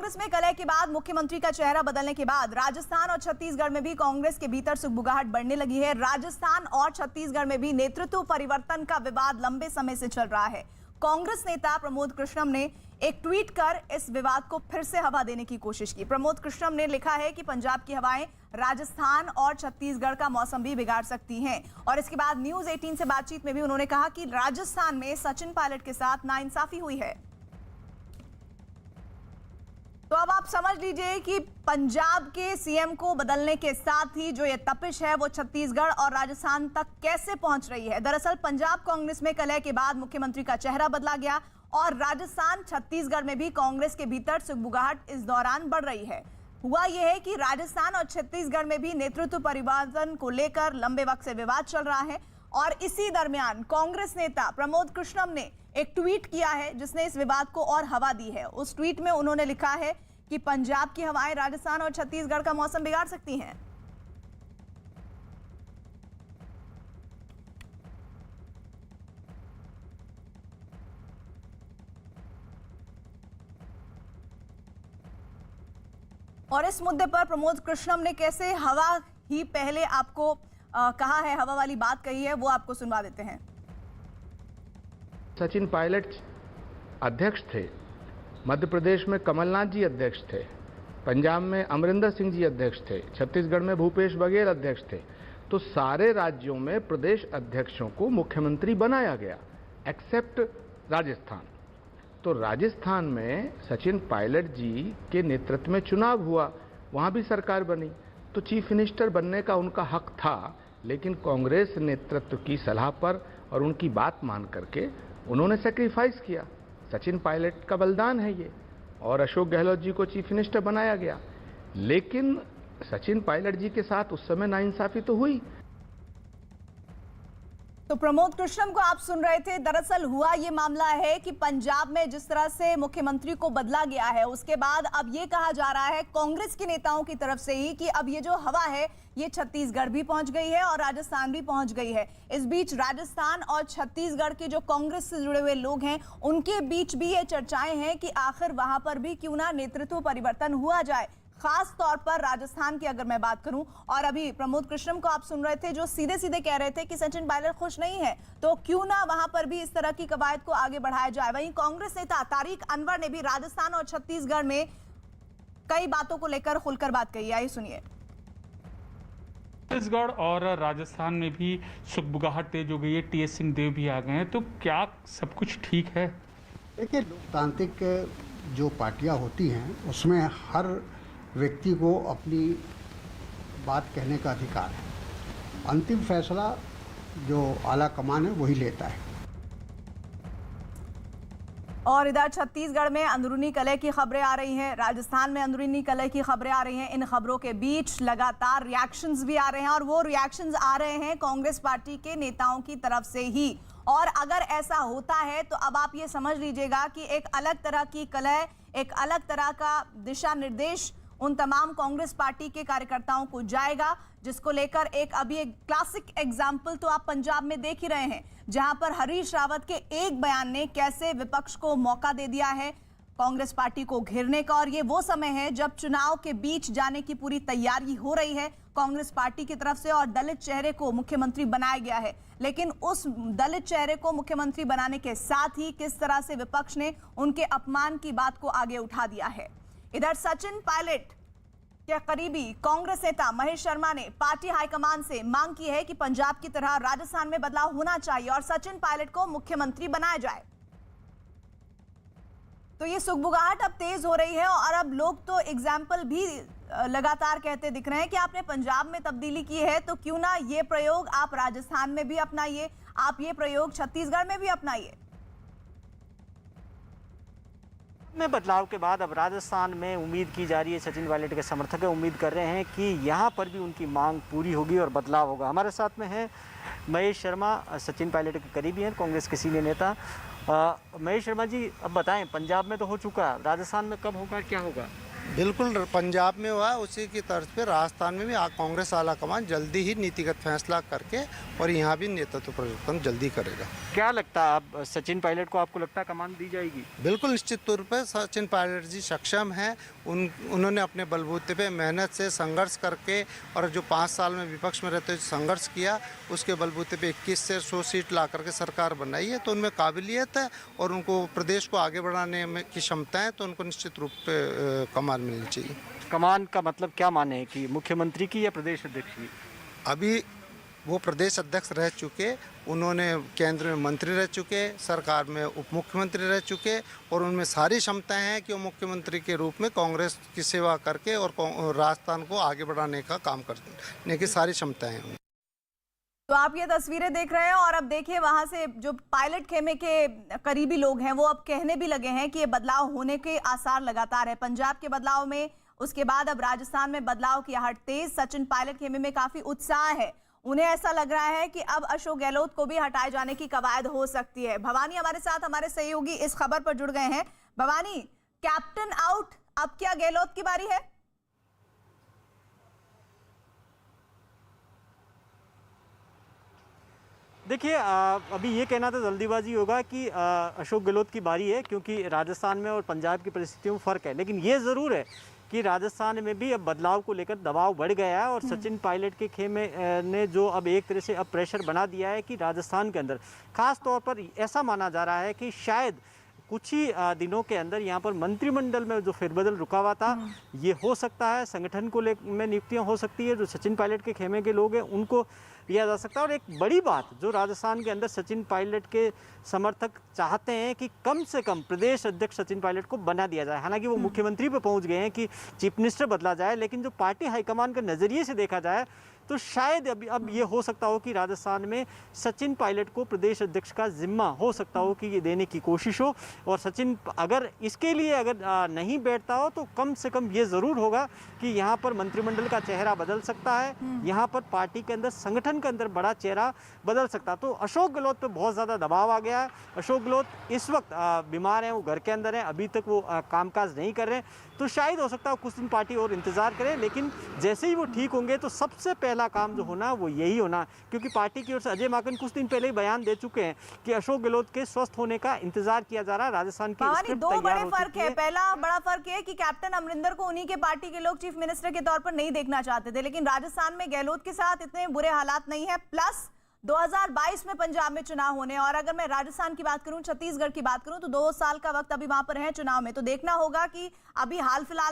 कांग्रेस में कलह के बाद मुख्यमंत्री का चेहरा बदलने के बाद राजस्थान और छत्तीसगढ़ में भी कांग्रेस के भीतर सुगबुगाहट बढ़ने लगी है। राजस्थान और छत्तीसगढ़ में भी नेतृत्व परिवर्तन का विवाद लंबे समय से चल रहा है। कांग्रेस नेता प्रमोद कृष्णम ने एक ट्वीट कर इस विवाद को फिर से हवा देने की कोशिश की। प्रमोद कृष्णम ने लिखा है कि पंजाब की हवाएं राजस्थान और छत्तीसगढ़ का मौसम भी बिगाड़ सकती हैं। और इसके बाद न्यूज 18 से बातचीत में भी उन्होंने कहा कि राजस्थान में सचिन पायलट के साथ नाइंसाफी हुई है। तो अब आप समझ लीजिए कि पंजाब के सीएम को बदलने के साथ ही जो ये तपिश है वो छत्तीसगढ़ और राजस्थान तक कैसे पहुंच रही है। दरअसल पंजाब कांग्रेस में कलह के बाद मुख्यमंत्री का चेहरा बदला गया और राजस्थान छत्तीसगढ़ में भी कांग्रेस के भीतर सुगबुगाहट इस दौरान बढ़ रही है। हुआ यह है कि राजस्थान और छत्तीसगढ़ में भी नेतृत्व परिवर्तन को लेकर लंबे वक्त से विवाद चल रहा है और इसी दरमियान कांग्रेस नेता प्रमोद कृष्णम ने एक ट्वीट किया है जिसने इस विवाद को और हवा दी है। उस ट्वीट में उन्होंने लिखा है कि पंजाब की हवाएं राजस्थान और छत्तीसगढ़ का मौसम बिगाड़ सकती हैं। और इस मुद्दे पर प्रमोद कृष्णम ने कैसे हवा ही पहले आपको कहा है, हवा वाली बात कही है, वो आपको सुनवा देते हैं। सचिन पायलट अध्यक्ष थे, मध्य प्रदेश में कमलनाथ जी अध्यक्ष थे, पंजाब में अमरिंदर सिंह जी अध्यक्ष थे, छत्तीसगढ़ में भूपेश बघेल अध्यक्ष थे। तो सारे राज्यों में प्रदेश अध्यक्षों को मुख्यमंत्री बनाया गया एक्सेप्ट राजस्थान। तो राजस्थान में सचिन पायलट जी के नेतृत्व में चुनाव हुआ, वहाँ भी सरकार बनी, तो चीफ मिनिस्टर बनने का उनका हक था। लेकिन कांग्रेस नेतृत्व की सलाह पर और उनकी बात मान करके उन्होंने सेक्रीफाइस किया। सचिन पायलट का बलिदान है ये, और अशोक गहलोत जी को चीफ मिनिस्टर बनाया गया। लेकिन सचिन पायलट जी के साथ उस समय नाइंसाफी तो हुई। तो प्रमोद कृष्णम को आप सुन रहे थे। दरअसल हुआ ये मामला है कि पंजाब में जिस तरह से मुख्यमंत्री को बदला गया है उसके बाद अब ये कहा जा रहा है कांग्रेस के नेताओं की तरफ से ही कि अब ये जो हवा है ये छत्तीसगढ़ भी पहुंच गई है और राजस्थान भी पहुंच गई है। इस बीच राजस्थान और छत्तीसगढ़ के जो कांग्रेस से जुड़े हुए लोग हैं उनके बीच भी ये चर्चाएं हैं कि आखिर वहां पर भी क्यों ना नेतृत्व परिवर्तन हुआ जाए, खास तौर पर राजस्थान की अगर मैं बात करूं। और अभी प्रमोद कृष्णम को आप सुन रहे थे जो सीधे सीधे कह रहे थे कि सचिन पायलट खुश नहीं है, तो क्यों ना वहां पर भी इस तरह की कवायद को आगे बढ़ाया जाए। वहीं कांग्रेस नेता तारिक अनवर ने भी राजस्थान और छत्तीसगढ़ में कई बातों को लेकर खुलकर बात कही। आइए सुनिए। छत्तीसगढ़ और राजस्थान में भी सुगबुगाहट तेज हो गई है, टीएस सिंहदेव भी आ गए हैं, तो क्या सब कुछ ठीक है? देखिए, लोकतांत्रिक जो पार्टियां होती हैं उसमें हर व्यक्ति को अपनी बात कहने का अधिकार है। अंतिम फैसला जो आला कमान है वही लेता है। और इधर छत्तीसगढ़ में अंदरूनी कलह की खबरें आ रही हैं, राजस्थान में अंदरूनी कलह की खबरें आ रही हैं। इन खबरों के बीच लगातार रिएक्शंस भी आ रहे हैं और वो रिएक्शंस आ रहे हैं कांग्रेस पार्टी के नेताओं की तरफ से ही। और अगर ऐसा होता है तो अब आप ये समझ लीजिएगा कि एक अलग तरह की कलह, एक अलग तरह का दिशा निर्देश उन तमाम कांग्रेस पार्टी के कार्यकर्ताओं को जाएगा, जिसको लेकर अभी एक क्लासिक एग्जाम्पल तो आप पंजाब में देख ही रहे हैं, जहां पर हरीश रावत के एक बयान ने कैसे विपक्ष को मौका दे दिया है कांग्रेस पार्टी को घेरने का। और ये वो समय है जब चुनाव के बीच जाने की पूरी तैयारी हो रही है कांग्रेस पार्टी की तरफ से और दलित चेहरे को मुख्यमंत्री बनाया गया है। लेकिन उस दलित चेहरे को मुख्यमंत्री बनाने के साथ ही किस तरह से विपक्ष ने उनके अपमान की बात को आगे उठा दिया है। इधर सचिन पायलट के करीबी कांग्रेस नेता महेश शर्मा ने पार्टी हाईकमान से मांग की है कि पंजाब की तरह राजस्थान में बदलाव होना चाहिए और सचिन पायलट को मुख्यमंत्री बनाया जाए। तो ये सुगबुगाहट अब तेज हो रही है और अब लोग तो एग्जाम्पल भी लगातार कहते दिख रहे हैं कि आपने पंजाब में तब्दीली की है तो क्यों ना ये प्रयोग आप राजस्थान में भी अपनाइए, आप ये प्रयोग छत्तीसगढ़ में भी अपनाइए। में बदलाव के बाद अब राजस्थान में उम्मीद की जा रही है, सचिन पायलट के समर्थक उम्मीद कर रहे हैं कि यहाँ पर भी उनकी मांग पूरी होगी और बदलाव होगा। हमारे साथ में है महेश शर्मा, सचिन पायलट के करीबी हैं, कांग्रेस के सीनियर नेता। महेश शर्मा जी, अब बताएं, पंजाब में तो हो चुका, राजस्थान में कब होगा, क्या होगा? बिल्कुल, पंजाब में हुआ उसी की तर्ज पे राजस्थान में भी कांग्रेस आला कमान जल्दी ही नीतिगत फैसला करके और यहाँ भी नेतृत्व परिवर्तन जल्दी करेगा। क्या लगता है अब सचिन पायलट को, आपको लगता है कमान दी जाएगी? बिल्कुल निश्चित तौर पर सचिन पायलट जी सक्षम हैं। उन्होंने अपने बलबूते पे मेहनत से संघर्ष करके और जो 5 साल में विपक्ष में रहते हुए संघर्ष किया, उसके बलबूते पे 21 से 100 सीट ला करके सरकार बनाई है। तो उनमें काबिलियत है और उनको प्रदेश को आगे बढ़ाने में की क्षमता है, तो उनको निश्चित रूप पे कमान मिलनी चाहिए। कमान का मतलब क्या माने है कि मुख्यमंत्री की या प्रदेश अध्यक्ष की? अभी वो प्रदेश अध्यक्ष रह चुके, उन्होंने केंद्र में मंत्री रह चुके, सरकार में उप मुख्यमंत्री रह चुके और उनमें सारी क्षमताएं हैं कि वो मुख्यमंत्री के रूप में कांग्रेस की सेवा करके और राजस्थान को आगे बढ़ाने का काम करने की सारी क्षमताएं हैं। तो आप ये तस्वीरें देख रहे हैं और अब देखिए वहां से जो पायलट खेमे के करीबी लोग हैं वो अब कहने भी लगे हैं कि ये बदलाव होने के आसार लगातार है। पंजाब के बदलाव में, उसके बाद अब राजस्थान में बदलाव की आहट तेज। सचिन पायलट खेमे में काफी उत्साह है। उन्हें ऐसा लग रहा है कि अब अशोक गहलोत को भी हटाए जाने की कवायद हो सकती है। भवानी हमारे साथ, हमारे सहयोगी इस खबर पर जुड़ गए हैं। भवानी, कैप्टन आउट, अब क्या गहलोत की बारी है? देखिए, अभी ये कहना तो जल्दीबाजी होगा कि अशोक गहलोत की बारी है, क्योंकि राजस्थान में और पंजाब की परिस्थितियों में फ़र्क है। लेकिन ये ज़रूर है कि राजस्थान में भी अब बदलाव को लेकर दबाव बढ़ गया है और सचिन पायलट के खेमे ने जो अब एक तरह से अब प्रेशर बना दिया है कि राजस्थान के अंदर ख़ास तौर पर ऐसा माना जा रहा है कि शायद कुछ ही दिनों के अंदर यहाँ पर मंत्रिमंडल में जो फेरबदल रुका हुआ था ये हो सकता है। संगठन को में नियुक्तियाँ हो सकती है। जो सचिन पायलट के खेमे के लोग हैं उनको लिया जा सकता है। और एक बड़ी बात जो राजस्थान के अंदर सचिन पायलट के समर्थक चाहते हैं कि कम से कम प्रदेश अध्यक्ष सचिन पायलट को बना दिया जाए। हालांकि वो मुख्यमंत्री पे पहुंच गए हैं कि चीफ मिनिस्टर बदला जाए, लेकिन जो पार्टी हाईकमान के नज़रिए से देखा जाए तो शायद अब ये हो सकता हो कि राजस्थान में सचिन पायलट को प्रदेश अध्यक्ष का जिम्मा हो सकता हो कि ये देने की कोशिश हो। और सचिन अगर इसके लिए अगर नहीं बैठता हो तो कम से कम ये ज़रूर होगा कि यहाँ पर मंत्रिमंडल का चेहरा बदल सकता है, यहाँ पर पार्टी के अंदर संगठन के अंदर बड़ा चेहरा बदल सकता है। तो अशोक गहलोत पर बहुत ज़्यादा दबाव आ गया है। अशोक गहलोत इस वक्त बीमार हैं, वो घर के अंदर हैं, अभी तक वो कामकाज नहीं कर रहे हैं। तो शायद हो सकता है कुछ दिन पार्टी और इंतज़ार करें, लेकिन जैसे ही वो ठीक होंगे तो सबसे पहला काम जो होना वो यही होना, क्योंकि पार्टी की ओर से अजय माकन कुछ दिन पहले ही बयान दे चुके हैं कि अशोक गहलोत के स्वस्थ होने का इंतजार किया जा रहा है। राजस्थान की दो बड़े फर्क है। पहला बड़ा फर्क है कि कैप्टन अमरिंदर को उन्हीं के पार्टी के लोग चीफ मिनिस्टर के तौर पर नहीं देखना चाहते थे, लेकिन राजस्थान में गहलोत के साथ इतने बुरे हालात नहीं है। प्लस 2022 में पंजाब में चुनाव होने, और अगर मैं राजस्थान की बात करूं, छत्तीसगढ़ की बात करूं, तो 2 साल का वक्त अभी वहां पर है चुनाव में। तो देखना होगा कि अभी हाल फिलहाल